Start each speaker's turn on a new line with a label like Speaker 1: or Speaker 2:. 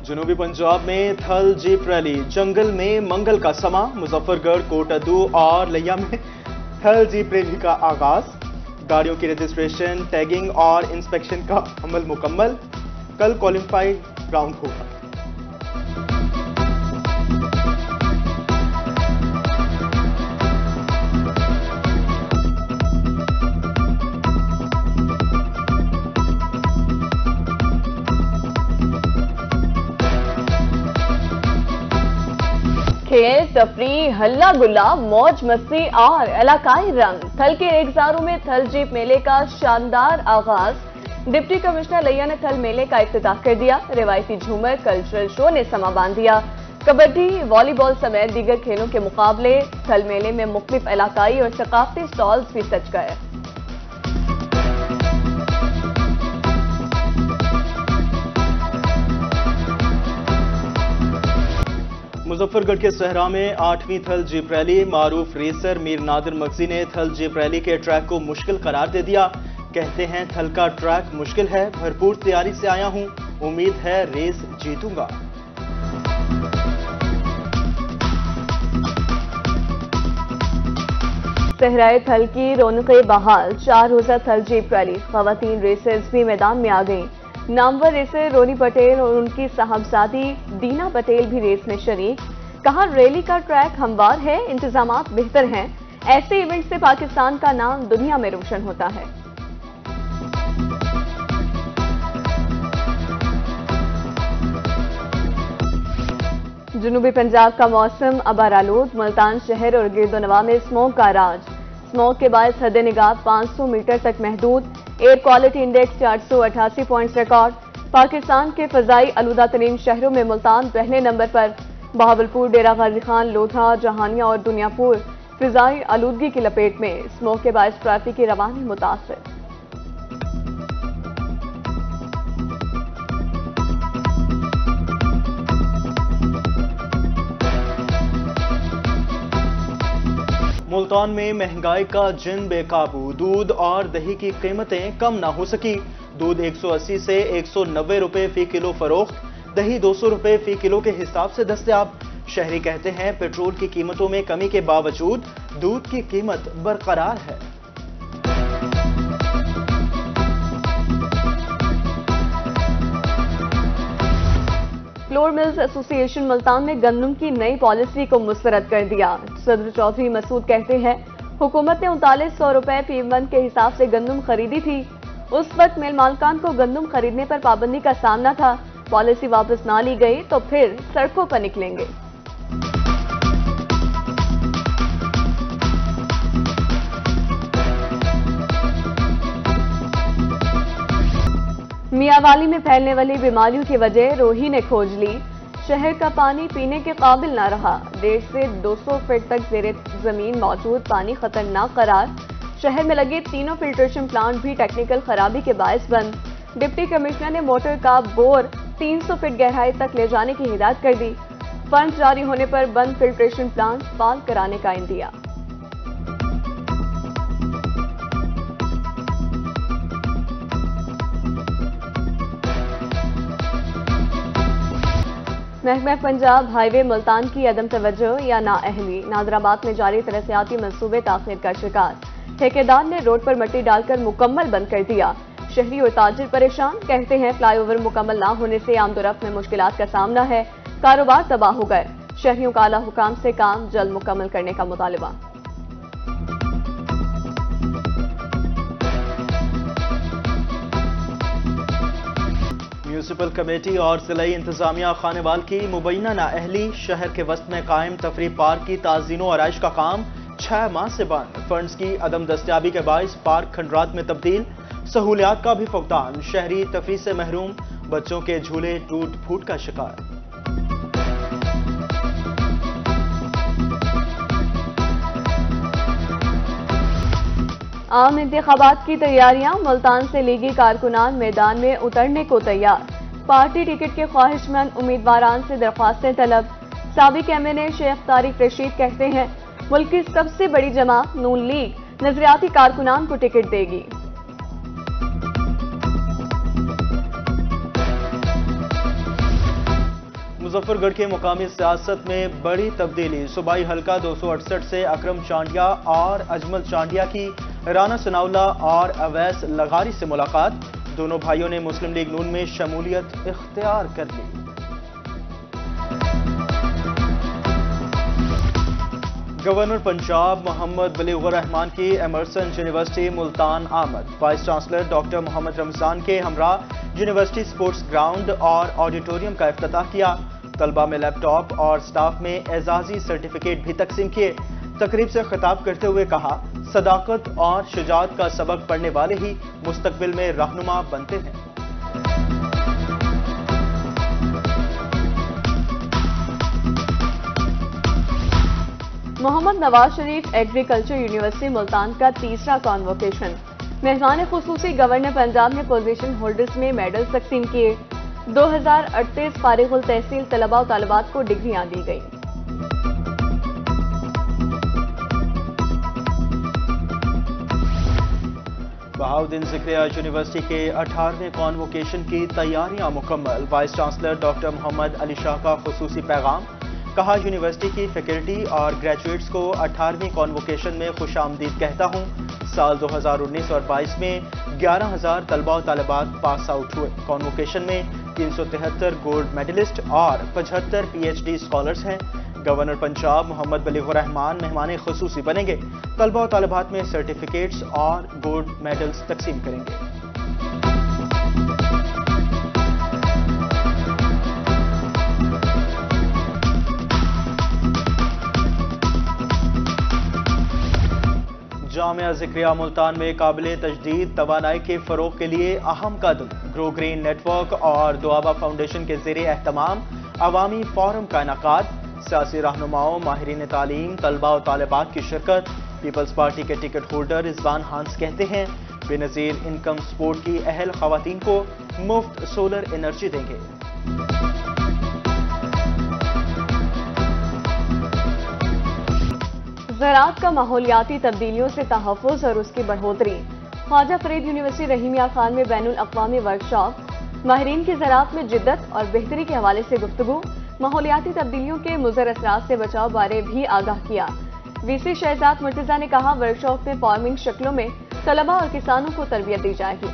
Speaker 1: जनूबी पंजाब में थल जीप रैली, जंगल में मंगल का समा। मुजफ्फरगढ़, कोटअदू और लिया में थल जीप रैली का आगाज। गाड़ियों की रजिस्ट्रेशन, टैगिंग और इंस्पेक्शन का अमल मुकम्मल। कल क्वालिफाइड राउंड होगा।
Speaker 2: खेल, तफरी, हल्ला गुल्ला, मौज मस्ती और इलाकाई रंग। थल के रेगजारों में थल जीप मेले का शानदार आगाज। डिप्टी कमिश्नर लिया ने थल मेले का इफ्तिताह कर दिया। रिवायती झूमर, कल्चरल शो ने समा बांध दिया। कबड्डी, वॉलीबॉल समेत दीगर खेलों के मुकाबले, थल मेले में मुख्तलिफ इलाकाई और सकाफती स्टॉल्स भी सज गए।
Speaker 1: मुजफ्फरगढ़ के सहरा में 8वीं थल जीप रैली। मारूफ रेसर मीर नादिर मगजी ने थल जीप रैली के ट्रैक को मुश्किल करार दे दिया। कहते हैं थल का ट्रैक मुश्किल है, भरपूर तैयारी से आया हूं, उम्मीद है रेस जीतूंगा।
Speaker 2: सहराए थल की रौनकें बहाल। 4 रोजा थल जीप रैली, खवातीन रेसर्स भी मैदान में आ गईं। नामवर रेसर रोनी पटेल और उनकी साहबजादी दीना पटेल भी रेस में शरीक। कहा, रैली का ट्रैक हमवार है, इंतजामात बेहतर हैं। ऐसे इवेंट से पाकिस्तान का नाम दुनिया में रोशन होता है। जनूबी पंजाब का मौसम अबार आलूद। मुल्तान शहर और गिरदोनवा में स्मोक का राज। स्मोक के बायस हद निगाह 500 मीटर तक महदूद। Air quality index 488 points record. Pakistan के फजाई आलूदा तरीन शहरों में मुल्तान पहले नंबर पर। बहावलपुर, डेरा गाजी खान, लोधा, जहानिया और दुनियापुर फिजाई आलूदगी की लपेट में। स्मोक के बायस ट्रैफिक की रवानी मुतासर।
Speaker 1: मुल्तान में महंगाई का जिन बेकाबू। दूध और दही की कीमतें कम ना हो सकी। दूध 180 से 190 रुपए फी किलो फरोख्त, दही 200 रुपए फी किलो के हिसाब से दस्तयाब। शहरी कहते हैं पेट्रोल की कीमतों में कमी के बावजूद दूध की कीमत बरकरार है।
Speaker 2: फ्लोर मिल्स एसोसिएशन मुल्तान ने गंदम की नई पॉलिसी को मुस्तरद कर दिया। सदर चौधरी मसूद कहते हैं, हुकूमत ने 3900 रुपए फी मन के हिसाब से गंदम खरीदी थी। उस वक्त मिल मालकान को गंदम खरीदने पर पाबंदी का सामना था। पॉलिसी वापस ना ली गई तो फिर सड़कों पर निकलेंगे। मियावाली में फैलने वाली बीमारियों की वजह रोही ने खोज ली। शहर का पानी पीने के काबिल न रहा। 150 से 200 फीट तक जेरे जमीन मौजूद पानी खतरनाक करार। शहर में लगे तीनों फिल्ट्रेशन प्लांट भी टेक्निकल खराबी के बायस बंद। डिप्टी कमिश्नर ने मोटर का बोर 300 फीट गहराई तक ले जाने की हिदायत कर दी। फंड जारी होने पर बंद फिल्ट्रेशन प्लांट फाल कराने का इंदिया। महकमा पंजाब हाईवे मुल्तान की अदम तवज्जो या नाअहली। नादराबाद में जारी तरक्याती मंसूबे ताखीर का शिकार। ठेकेदार ने रोड पर मिट्टी डालकर मुकम्मल बंद कर दिया। शहरी और ताजिर परेशान। कहते हैं फ्लाईओवर मुकम्मल ना होने से आमदोरफ्त में मुश्किलात का सामना है। कारोबार तबाह हो गए। शहरियों का आला हुकाम से काम जल्द मुकम्मल करने का मुतालबा।
Speaker 1: म्यूनिसिपल कमेटी और जिला इंतजामिया खानेवाल की मुबैना नाअहली। शहर के वस्त में कायम तफरी पार्क की ताज़ीनो आराइश का काम 6 माह से बंद। फंड्स की अदम दस्तयाबी के बायस पार्क खंडरात में तब्दील। सहूलियात का भी फुकदान। शहरी तफरी से महरूम। बच्चों के झूले टूट फूट का शिकार।
Speaker 2: आम इंतखाबात की तैयारियां। मुल्तान से लीगी कारकुनान मैदान में उतरने को तैयार। पार्टी टिकट के ख्वाहिशमंद उम्मीदवारान से दरख्वास्तें तलब। साबिक एमएनए शेख तारिक रशीद कहते हैं, मुल्क की सबसे बड़ी जमात नून लीग नजरियाती कारकुनान को टिकट देगी।
Speaker 1: मुजफ्फरगढ़ के मुकामी सियासत में बड़ी तब्दीली। सूबाई हल्का 268 से अकरम चांडिया और अजमल चांडिया की राना सनाउल्ला और अवैस लगारी से मुलाकात। दोनों भाइयों ने मुस्लिम लीग नून में शमूलियत इख्तियार कर ली। गवर्नर पंजाब मोहम्मद बलीगुर रहमान की एमर्सन यूनिवर्सिटी मुल्तान आमद। Vice chancellor doctor Mohammad Ramzan के हमरा यूनिवर्सिटी स्पोर्ट्स ग्राउंड और ऑडिटोरियम का इफ्तिताह किया। तलबा में लैपटॉप और स्टाफ में एजाजी सर्टिफिकेट भी तकसीम किए। तकरीब से खिताब करते हुए कहा, सदाकत और शुजाअत का सबक पढ़ने वाले ही मुस्तकबिल में रहनुमा बनते हैं।
Speaker 2: मोहम्मद नवाज शरीफ एग्रीकल्चर यूनिवर्सिटी मुल्तान का तीसरा कॉन्वोकेशन। मेहमान खुसूसी गवर्नर पंजाब ने पोजीशन होल्डर्स में मेडल तकसीम किए। 2038 फारिगुल तहसील तलबा और तालिबात को डिग्रियां दी गई।
Speaker 1: बहाउद्दीन ज़िक्रिया यूनिवर्सिटी के 18वें कॉन्वोकेशन की तैयारियां मुकम्मल। Vice chancellor doctor Mohammad Ali Shah का खुसूसी पैगाम। कहा, यूनिवर्सिटी की फैकल्टी और ग्रेजुएट्स को 18वीं कॉन्वोकेशन में खुशामदीद कहता हूं। साल 2019 और 22 में 11,000 तलबा और तालिबात पास आउट हुए। कॉन्वोकेशन में 373 गोल्ड मेडलिस्ट और 75 PhD स्कॉलर्स हैं। गवर्नर पंजाब मोहम्मद बलीगुर रहमान मेहमान खुसूसी बनेंगे। तलबा और तालिबात में सर्टिफिकेट्स और गोल्ड मेडल्स तकसीम करेंगे। जामिया ज़िक्रिया मुल्तान में काबिल तजदीद तवानाई के फ़रोग़ के लिए अहम कदम। ग्रो ग्रीन नेटवर्क और दुआबा फाउंडेशन के ज़ेरे एहतमाम अवामी फोरम का इनेकाद। सियासी रहनुमाओं, माहिरीन तालीम, तलबा और तालिबात की शिरकत। पीपल्स पार्टी के टिकट होल्डर रिजवान हांस कहते हैं, बेनज़ीर इनकम सपोर्ट की अहल ख़वातीन को मुफ्त सोलर एनर्जी देंगे।
Speaker 2: ज़राअत का माहौलियाती तब्दीलियों से तहफ़्फ़ुज़ और उसकी बढ़ोतरी। ख्वाजा फरीद यूनिवर्सिटी रहीमिया खान में बैनुल अक़वामी वर्कशॉप। माहिरीन की ज़राअत में जिद्दत और बेहतरी के हवाले से गुफ्तगू। माहौलियाती तब्दीलियों के मुज़र असरात से बचाव बारे भी आगाह किया। VC शहजाद मुर्तज़ा ने कहा, वर्कशॉप में फार्मिंग शक्लों में तलबा और किसानों को तरबियत दी जाएगी।